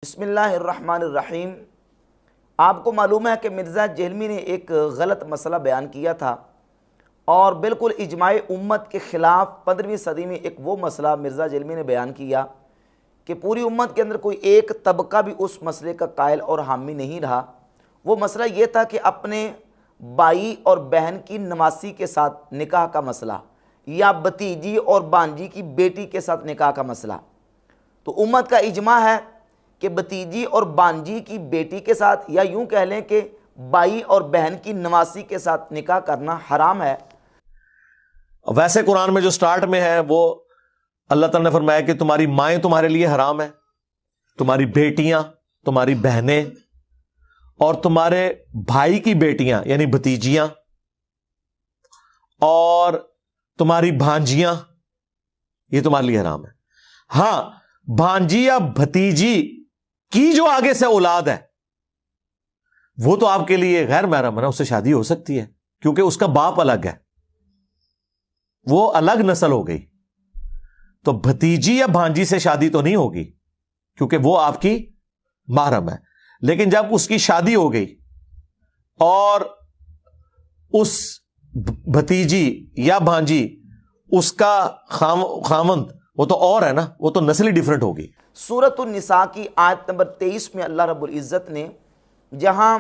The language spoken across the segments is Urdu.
بسم اللہ الرحمن الرحیم۔ آپ کو معلوم ہے کہ مرزا جہلمی نے ایک غلط مسئلہ بیان کیا تھا اور بالکل اجماع امت کے خلاف 15ویں صدی میں ایک وہ مسئلہ مرزا جہلمی نے بیان کیا کہ پوری امت کے اندر کوئی ایک طبقہ بھی اس مسئلے کا قائل اور حامی نہیں رہا۔ وہ مسئلہ یہ تھا کہ اپنے بھائی اور بہن کی نواسی کے ساتھ نکاح کا مسئلہ یا بھتیجی اور بانجی کی بیٹی کے ساتھ نکاح کا مسئلہ۔ تو امت کا اجماع ہے کہ بھتیجی اور بانجی کی بیٹی کے ساتھ یا یوں کہہ لیں کہ بھائی اور بہن کی نواسی کے ساتھ نکاح کرنا حرام ہے۔ ویسے قرآن میں جو سٹارٹ میں ہے وہ اللہ تعالیٰ نے فرمایا کہ تمہاری مائیں تمہارے لیے حرام ہے، تمہاری بیٹیاں، تمہاری بہنیں اور تمہارے بھائی کی بیٹیاں یعنی بھتیجیاں اور تمہاری بھانجیاں، یہ تمہارے لیے حرام ہے۔ ہاں، بھانجی یا بھتیجی کی جو آگے سے اولاد ہے وہ تو آپ کے لیے غیر محرم ہے، اس سے شادی ہو سکتی ہے کیونکہ اس کا باپ الگ ہے، وہ الگ نسل ہو گئی۔ تو بھتیجی یا بھانجی سے شادی تو نہیں ہوگی کیونکہ وہ آپ کی محرم ہے۔ لیکن جب اس کی شادی ہو گئی اور اس بھتیجی یا بھانجی اس کا خاوند وہ تو اور ہے نا، وہ تو نسلی ڈیفرنٹ ہوگی۔ سورۃ النساء کی آیت نمبر 23 میں اللہ رب العزت نے جہاں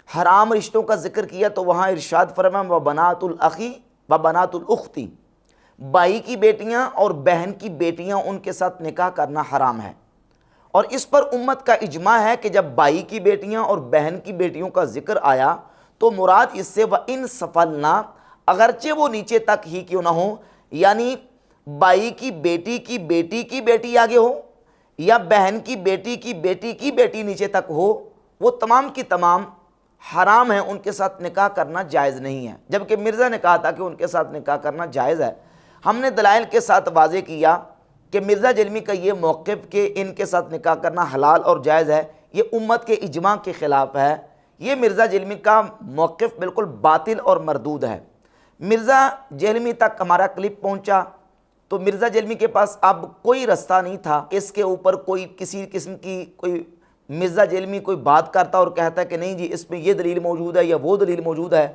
حرام رشتوں کا ذکر کیا تو وہاں ارشاد فرمایا وَبَنَاتُ الْأَخِي وَبَنَاتُ الْأُخْتِ، بھائی کی بیٹیاں اور بہن کی بیٹیاں ان کے ساتھ نکاح کرنا حرام ہے۔ اور اس پر امت کا اجماع ہے کہ جب بھائی کی بیٹیاں اور بہن کی بیٹیوں کا ذکر آیا تو مراد اس سے وَإِن سَفَلْنَا، اگرچہ وہ نیچے تک ہی کیوں نہ ہو، یعنی بھائی کی بیٹی کی بیٹی کی بیٹی آگے ہو یا بہن کی بیٹی کی بیٹی نیچے تک ہو، وہ تمام کی تمام حرام ہیں، ان کے ساتھ نکاح کرنا جائز نہیں ہے۔ جبکہ مرزا نے کہا تھا کہ ان کے ساتھ نکاح کرنا جائز ہے۔ ہم نے دلائل کے ساتھ واضح کیا کہ مرزا جہلمی کا یہ موقف کہ ان کے ساتھ نکاح کرنا حلال اور جائز ہے یہ امت کے اجماع کے خلاف ہے۔ یہ مرزا جہلمی کا موقف بالکل باطل اور مردود ہے۔ مرزا جہلمی تک ہمارا کلپ پہنچا تو مرزا جہلمی کے پاس اب کوئی رستہ نہیں تھا، اس کے اوپر کوئی کسی قسم کی کوئی مرزا جہلمی کوئی بات کرتا اور کہتا ہے کہ نہیں جی اس میں یہ دلیل موجود ہے یا وہ دلیل موجود ہے۔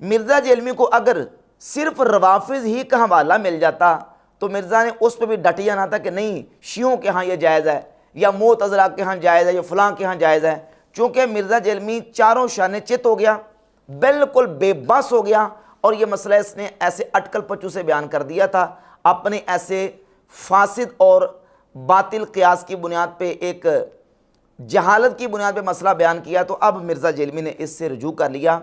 مرزا جہلمی کو اگر صرف روافض ہی کا حوالہ مل جاتا تو مرزا نے اس پہ بھی ڈٹ جانا تھا کہ نہیں شیعوں کے ہاں یہ جائز ہے یا معتزلہ کے ہاں جائز ہے یا فلاں کے ہاں جائز ہے۔ چونکہ مرزا جہلمی چاروں شانے چت ہو گیا، بالکل بے بس ہو گیا، اور یہ مسئلہ اس نے ایسے اٹکل پچو سے بیان کر دیا تھا، اپنے ایسے فاسد اور باطل قیاس کی بنیاد پہ، ایک جہالت کی بنیاد پہ مسئلہ بیان کیا۔ تو اب مرزا جہلمی نے اس سے رجوع کر لیا۔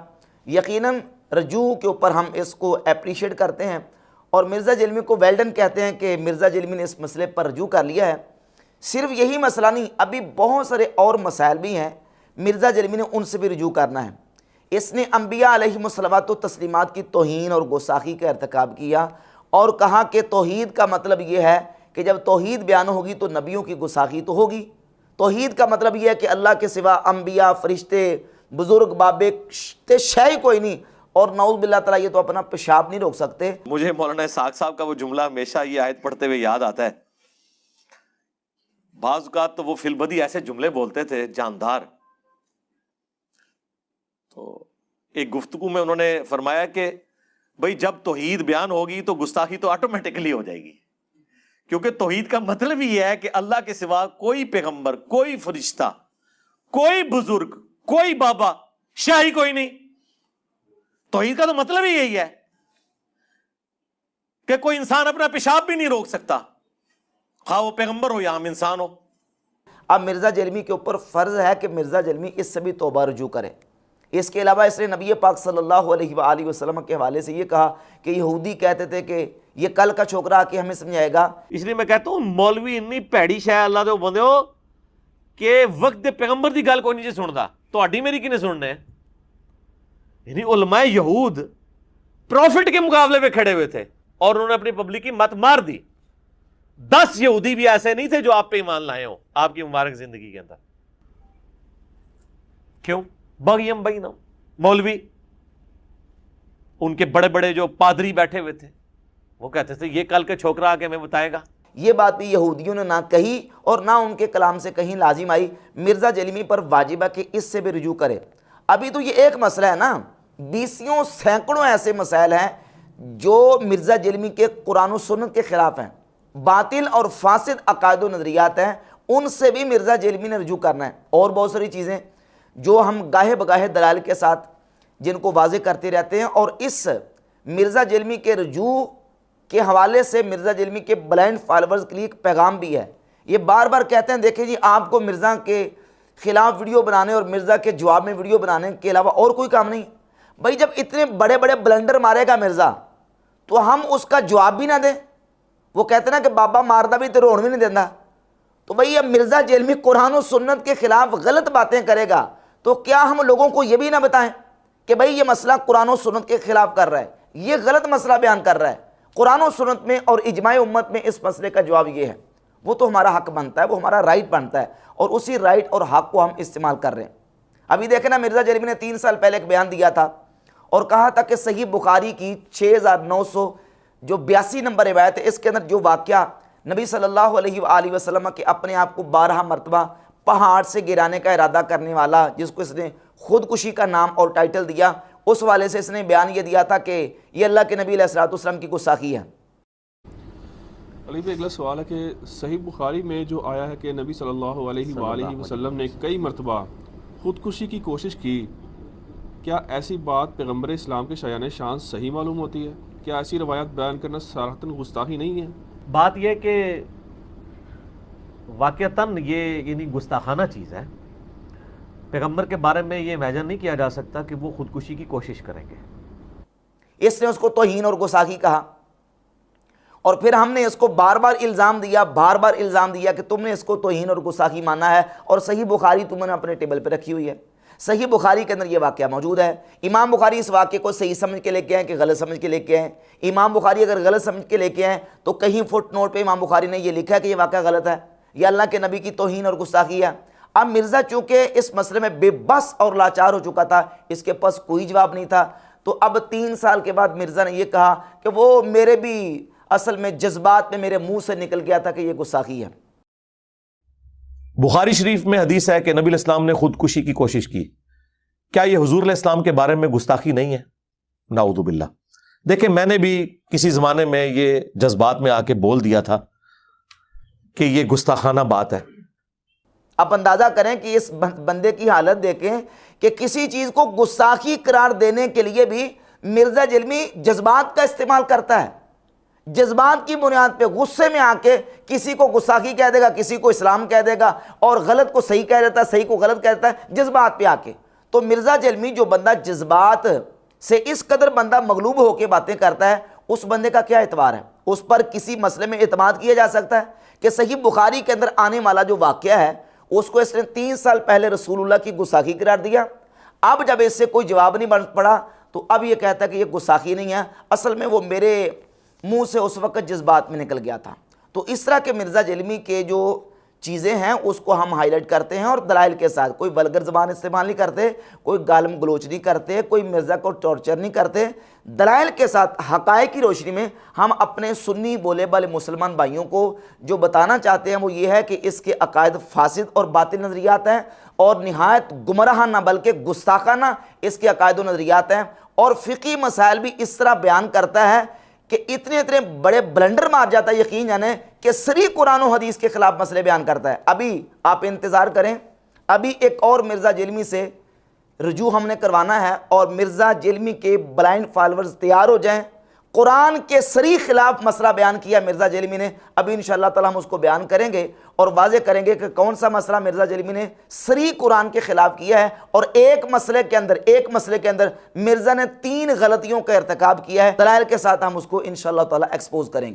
یقیناً رجوع کے اوپر ہم اس کو اپریشیٹ کرتے ہیں اور مرزا جہلمی کو ویلڈن کہتے ہیں کہ مرزا جہلمی نے اس مسئلے پر رجوع کر لیا ہے۔ صرف یہی مسئلہ نہیں، ابھی بہت سارے اور مسائل بھی ہیں، مرزا جہلمی نے ان سے بھی رجوع کرنا ہے۔ اس نے انبیاء علیہم الصلوات و تسلیمات کی توہین اور گستاخی کا ارتکاب کیا اور کہا کہ توحید کا مطلب یہ ہے کہ جب توحید بیان ہوگی تو نبیوں کی گستاخی تو ہوگی۔ توحید کا مطلب یہ ہے کہ اللہ کے سوا انبیاء، فرشتے، بزرگ، بابے شے کوئی نہیں، اور نعوذ باللہ تعالیٰ یہ تو اپنا پیشاب نہیں روک سکتے۔ مجھے مولانا اسحاق صاحب کا وہ جملہ ہمیشہ یہ آیت پڑھتے ہوئے یاد آتا ہے۔ بعض اوقات تو وہ فی البدی ایسے جملے بولتے تھے جاندار۔ تو ایک گفتگو میں انہوں نے فرمایا کہ بھئی جب توحید بیان ہوگی تو گستاخی تو آٹومیٹکلی ہو جائے گی، کیونکہ توحید کا مطلب ہی ہے کہ اللہ کے سوا کوئی پیغمبر، کوئی فرشتہ، کوئی بزرگ، کوئی بابا، شاہی کوئی نہیں۔ توحید کا تو مطلب ہی یہی ہے کہ کوئی انسان اپنا پیشاب بھی نہیں روک سکتا، خواہ وہ پیغمبر ہو یا عام انسان ہو۔ اب مرزا جہلمی کے اوپر فرض ہے کہ مرزا جہلمی اس سے بھی توبہ رجوع کرے۔ اس کے علاوہ اس نے نبی پاک صلی اللہ علیہ وآلہ وسلم کے حوالے سے یہ کہا کہ یہودی کہتے تھے کہ یہ کل کا چھوکرا آ کے ہمیں سمجھائے گا۔ اس لیے میں کہتا ہوں مولوی اتنی پیڑی شے اللہ دے بندے ہو کہ وقت پیغمبر دی گل کوئی نہیں سندا، تہاڈی میری کنے سننے؟ یعنی علماء یہود پروفٹ کے مقابلے پہ کھڑے ہوئے تھے اور انہوں نے اپنی پبلک کی مت مار دی۔ 10 یہودی بھی ایسے نہیں تھے جو آپ پہ ایمان لائے ہوں آپ کی مبارک زندگی کے اندر۔ کیوں؟ بغیم بینہم، مولوی ان کے بڑے بڑے جو پادری بیٹھے ہوئے تھے وہ کہتے تھے یہ کل کے چھوکرا آ کے ہمیں بتائے گا۔ یہ بات بھی یہودیوں نے نہ کہی اور نہ ان کے کلام سے کہیں لازم آئی۔ مرزا جیلمی پر واجب ہے کہ اس سے بھی رجوع کرے۔ ابھی تو یہ ایک مسئلہ ہے نا، بیسیوں سینکڑوں ایسے مسائل ہیں جو مرزا جیلمی کے قرآن و سنت کے خلاف ہیں، باطل اور فاسد عقائد و نظریات ہیں، ان سے بھی مرزا جیلمی نے رجوع کرنا ہے۔ اور بہت ساری چیزیں جو ہم گاہے بگاہے دلائل کے ساتھ جن کو واضح کرتے رہتے ہیں، اور اس مرزا جیلمی کے رجوع کے حوالے سے مرزا جیلمی کے بلائنڈ فالورز کے لیے ایک پیغام بھی ہے۔ یہ بار بار کہتے ہیں دیکھیں جی آپ کو مرزا کے خلاف ویڈیو بنانے اور مرزا کے جواب میں ویڈیو بنانے کے علاوہ اور کوئی کام نہیں۔ بھائی جب اتنے بڑے بڑے بلنڈر مارے گا مرزا تو ہم اس کا جواب بھی نہ دیں۔ وہ کہتے ہیں نا کہ بابا ماردہ بھی تو روڑ بھی نہیں دینا۔ تو بھائی اب مرزا جیلمی قرآن و سنت کے خلاف غلط باتیں کرے گا تو کیا ہم لوگوں کو یہ بھی نہ بتائیں کہ بھائی یہ مسئلہ قرآن و سنت کے خلاف کر رہا ہے، یہ غلط مسئلہ بیان کر رہا ہے؟ قرآن و سنت میں اور اجماع امت میں اس مسئلے کا جواب یہ ہے۔ وہ تو ہمارا حق بنتا ہے، وہ ہمارا رائٹ بنتا ہے، اور اسی رائٹ اور حق کو ہم استعمال کر رہے ہیں۔ ابھی دیکھیں نا، مرزا جیلمی نے 3 سال پہلے ایک بیان دیا تھا اور کہا تھا کہ صحیح بخاری کی 6982 نمبر روایت ہے، اس کے اندر جو واقعہ نبی صلی اللہ علیہ وآلہ وسلم کے اپنے آپ کو 12 مرتبہ پہاڑ سے گرانے کا ارادہ کرنے والا، جس کو اس نے خودکشی کا نام اور ٹائٹل دیا، اس والے سے اس نے بیان یہ دیا تھا کہ یہ اللہ کے نبی علیہ الصلوۃ والسلام کی گستاخی ہے۔ علی بھائی اگلا سوال ہے کہ صحیح بخاری میں جو آیا ہے کہ نبی صلی اللہ علیہ وآلہ وسلم نے کئی مرتبہ خودکشی کی کوشش کی، کیا ایسی بات پیغمبر اسلام کے شایان شان صحیح معلوم ہوتی ہے؟ کیا ایسی روایت بیان کرنا صراحتاً گستاخی نہیں ہے؟ بات یہ کہ واقعتاً یہ یعنی گستاخانہ چیز ہے۔ پیغمبر کے بارے میں یہ امیجن نہیں کیا جا سکتا کہ وہ خودکشی کی کوشش کریں گے۔ اس نے اس کو توہین اور گستاخی کہا، اور پھر ہم نے اس کو بار بار الزام دیا کہ تم نے اس کو توہین اور گستاخی مانا ہے، اور صحیح بخاری تم نے اپنے ٹیبل پہ رکھی ہوئی ہے۔ صحیح بخاری کے اندر یہ واقعہ موجود ہے۔ امام بخاری اس واقعے کو صحیح سمجھ کے لے کے آئیں کہ غلط سمجھ کے لے کے آئیں؟ امام بخاری اگر غلط سمجھ کے لے کے آئیں تو کہیں فٹ نوٹ پہ امام بخاری نے یہ لکھا ہے کہ یہ واقعہ غلط ہے، یہ اللہ کے نبی کی توہین اور گستاخی ہے۔ اب مرزا چونکہ اس مسئلے میں بے بس اور لاچار ہو چکا تھا، اس کے پاس کوئی جواب نہیں تھا، تو اب 3 سال کے بعد مرزا نے یہ کہا کہ وہ میرے بھی اصل میں جذبات میں میرے منہ سے نکل گیا تھا کہ یہ گستاخی ہے۔ بخاری شریف میں حدیث ہے کہ نبی علیہ السلام نے خودکشی کی کوشش کی، کیا یہ حضور علیہ السلام کے بارے میں گستاخی نہیں ہے؟ نعوذ باللہ۔ دیکھیں میں نے بھی کسی زمانے میں یہ جذبات میں آ کے بول دیا تھا کہ یہ گستاخانہ بات ہے۔ آپ اندازہ کریں کہ اس بندے کی حالت دیکھیں کہ کسی چیز کو گستاخی قرار دینے کے لیے بھی مرزا جیلمی جذبات کا استعمال کرتا ہے۔ جذبات کی بنیاد پہ غصے میں آ کے کسی کو گستاخی کہہ دے گا، کسی کو اسلام کہہ دے گا، اور غلط کو صحیح کہہ دیتا ہے، صحیح کو غلط کہہ دیتا ہے جذبات پہ آ کے۔ تو مرزا جیلمی جو بندہ جذبات سے اس قدر بندہ مغلوب ہو کے باتیں کرتا ہے، اس بندے کا کیا اعتبار ہے؟ اس پر کسی مسئلے میں اعتماد کیا جا سکتا ہے کہ صحیح بخاری کے اندر آنے والا جو واقعہ ہے اس کو اس نے 3 سال پہلے رسول اللہ کی گستاخی قرار دیا، اب جب اس سے کوئی جواب نہیں بن پڑا تو اب یہ کہتا ہے کہ یہ گستاخی نہیں ہے، اصل میں وہ میرے منہ سے اس وقت جذبات میں نکل گیا تھا۔ تو اس طرح کے مرزا جیلمی کے جو چیزیں ہیں اس کو ہم ہائی لائٹ کرتے ہیں، اور دلائل کے ساتھ، کوئی ولگر زبان استعمال نہیں کرتے، کوئی گالم گلوچ نہیں کرتے، کوئی مرزا کو ٹارچر نہیں کرتے، دلائل کے ساتھ حقائق کی روشنی میں ہم اپنے سنی بولے والے مسلمان بھائیوں کو جو بتانا چاہتے ہیں وہ یہ ہے کہ اس کے عقائد فاسد اور باطل نظریات ہیں، اور نہایت گمراہ نہ بلکہ گستاخانہ اس کے عقائد و نظریات ہیں، اور فقہی مسائل بھی اس طرح بیان کرتا ہے کہ اتنے بڑے بلنڈر مار جاتا ہے، یقین جانے کہ صریح قرآن و حدیث کے خلاف مسئلے بیان کرتا ہے۔ ابھی آپ انتظار کریں، ابھی ایک اور مرزا جیلمی سے رجوع ہم نے کروانا ہے، اور مرزا جیلمی کے بلائنڈ فالورز تیار ہو جائیں۔ قرآن کے صریح خلاف مسئلہ بیان کیا مرزا جیلمی نے، ابھی انشاءاللہ تعالی ہم اس کو بیان کریں گے اور واضح کریں گے کہ کون سا مسئلہ مرزا جیلمی نے صریح قرآن کے خلاف کیا ہے، اور ایک مسئلے کے اندر مرزا نے 3 غلطیوں کا ارتکاب کیا ہے۔ دلائل کے ساتھ ہم اس کو انشاءاللہ تعالی ایکسپوز کریں گے۔